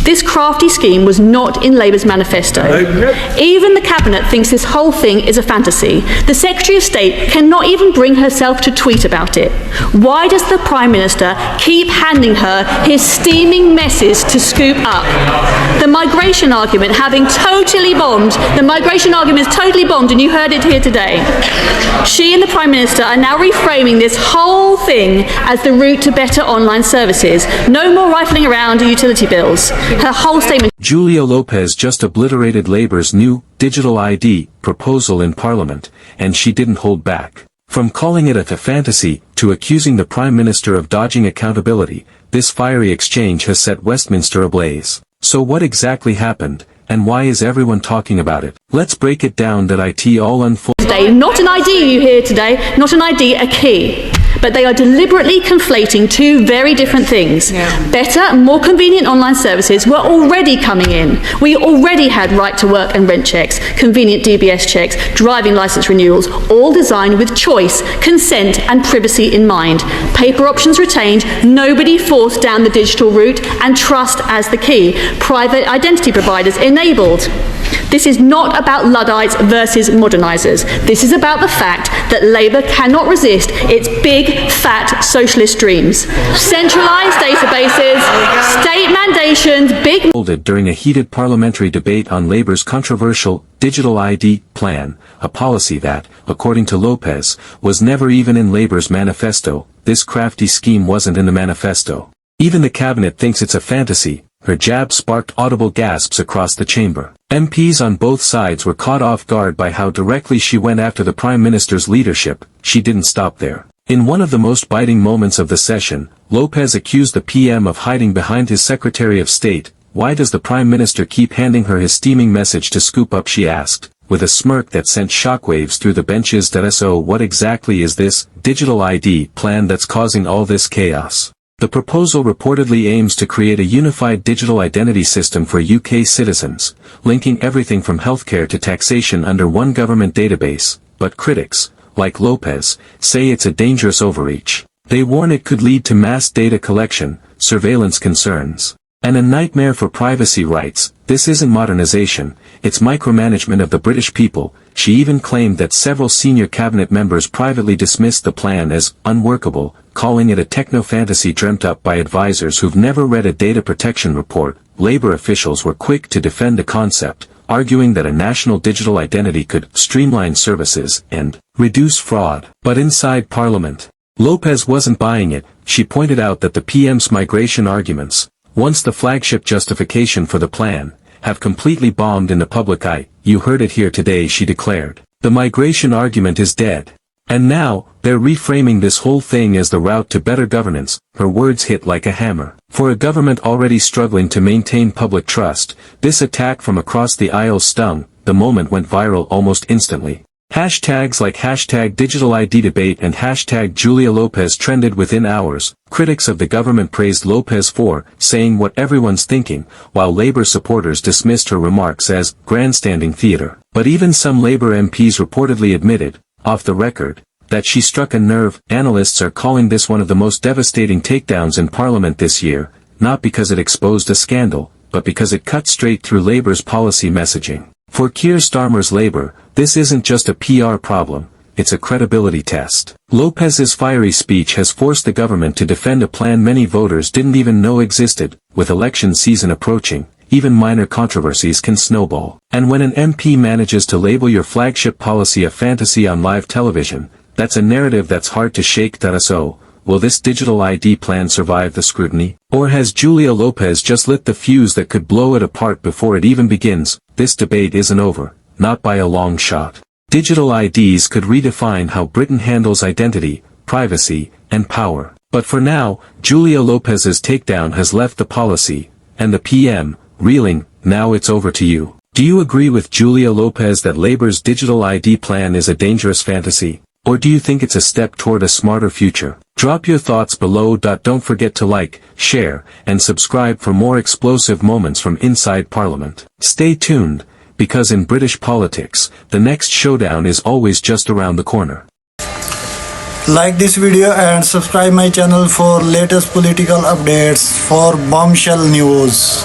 This crafty scheme was not in Labour's manifesto. Even the Cabinet thinks this whole thing is a fantasy. The Secretary of State cannot even bring herself to tweet about it. Why does the Prime Minister keep handing her his steaming messes to scoop up? The migration argument having totally bombed, the migration argument is totally bombed, and you heard it here today. She and the Prime Minister are now reframing this whole thing as the route to better online services. No more rifling around utility bills. Her whole statement. Julia Lopez just obliterated Labour's new digital ID proposal in Parliament, and she didn't hold back. From calling it a fantasy to accusing the Prime Minister of dodging accountability, this fiery exchange has set Westminster ablaze. So what exactly happened, and why is everyone talking about it? Let's break it down. That IT all unfold today. Not an ID you hear today, not an ID, a key. But they are deliberately conflating two very different things. Better, more convenient online services were already coming in. We already had right to work and rent checks, convenient DBS checks, driving licence renewals, all designed with choice, consent and privacy in mind. Paper options retained, nobody forced down the digital route, and trust as the key. Private identity providers enabled. This is not about Luddites versus modernisers. This is about the fact that Labour cannot resist its big, fat socialist dreams. Centralised databases, state mandations, big... During a heated parliamentary debate on Labour's controversial digital ID plan, a policy that, according to Lopez, was never even in Labour's manifesto. This crafty scheme wasn't in the manifesto. Even the Cabinet thinks it's a fantasy. Her jab sparked audible gasps across the chamber. MPs on both sides were caught off guard by how directly she went after the Prime Minister's leadership. She didn't stop there. In one of the most biting moments of the session, Lopez accused the PM of hiding behind his Secretary of State. Why does the Prime Minister keep handing her his steaming message to scoop up, she asked, with a smirk that sent shockwaves through the benches. So what exactly is this digital ID plan that's causing all this chaos? The proposal reportedly aims to create a unified digital identity system for UK citizens, linking everything from healthcare to taxation under one government database, but critics, like Lopez, say it's a dangerous overreach. They warn it could lead to mass data collection, surveillance concerns, and a nightmare for privacy rights. This isn't modernization, it's micromanagement of the British people. She even claimed that several senior cabinet members privately dismissed the plan as unworkable, calling it a techno-fantasy dreamt up by advisors who've never read a data protection report. Labour officials were quick to defend the concept, arguing that a national digital identity could streamline services and reduce fraud. But inside Parliament, Lopez wasn't buying it. She pointed out that the PM's migration arguments, once the flagship justification for the plan, have completely bombed in the public eye. You heard it here today, she declared. The migration argument is dead. And now, they're reframing this whole thing as the route to better governance. Her words hit like a hammer. For a government already struggling to maintain public trust, this attack from across the aisle stung. The moment went viral almost instantly. Hashtags like #DigitalIDDebate and #Julia Lopez trended within hours. Critics of the government praised Lopez for saying what everyone's thinking, while Labour supporters dismissed her remarks as grandstanding theatre. But even some Labour MPs reportedly admitted, off the record, that she struck a nerve. Analysts are calling this one of the most devastating takedowns in Parliament this year, not because it exposed a scandal, but because it cut straight through Labour's policy messaging. For Keir Starmer's Labour, this isn't just a PR problem, it's a credibility test. Lopez's fiery speech has forced the government to defend a plan many voters didn't even know existed. With election season approaching, even minor controversies can snowball. And when an MP manages to label your flagship policy a fantasy on live television, that's a narrative that's hard to shake. So, will this digital ID plan survive the scrutiny? Or has Julia Lopez just lit the fuse that could blow it apart before it even begins? This debate isn't over, not by a long shot. Digital IDs could redefine how Britain handles identity, privacy, and power. But for now, Julia Lopez's takedown has left the policy, and the PM, reeling. Now it's over to you. Do you agree with Julia Lopez that Labour's digital ID plan is a dangerous fantasy? Or do you think it's a step toward a smarter future? Drop your thoughts below. Don't forget to like, share, and subscribe for more explosive moments from inside Parliament. Stay tuned, because in British politics, the next showdown is always just around the corner. Like this video and subscribe my channel for latest political updates for bombshell news.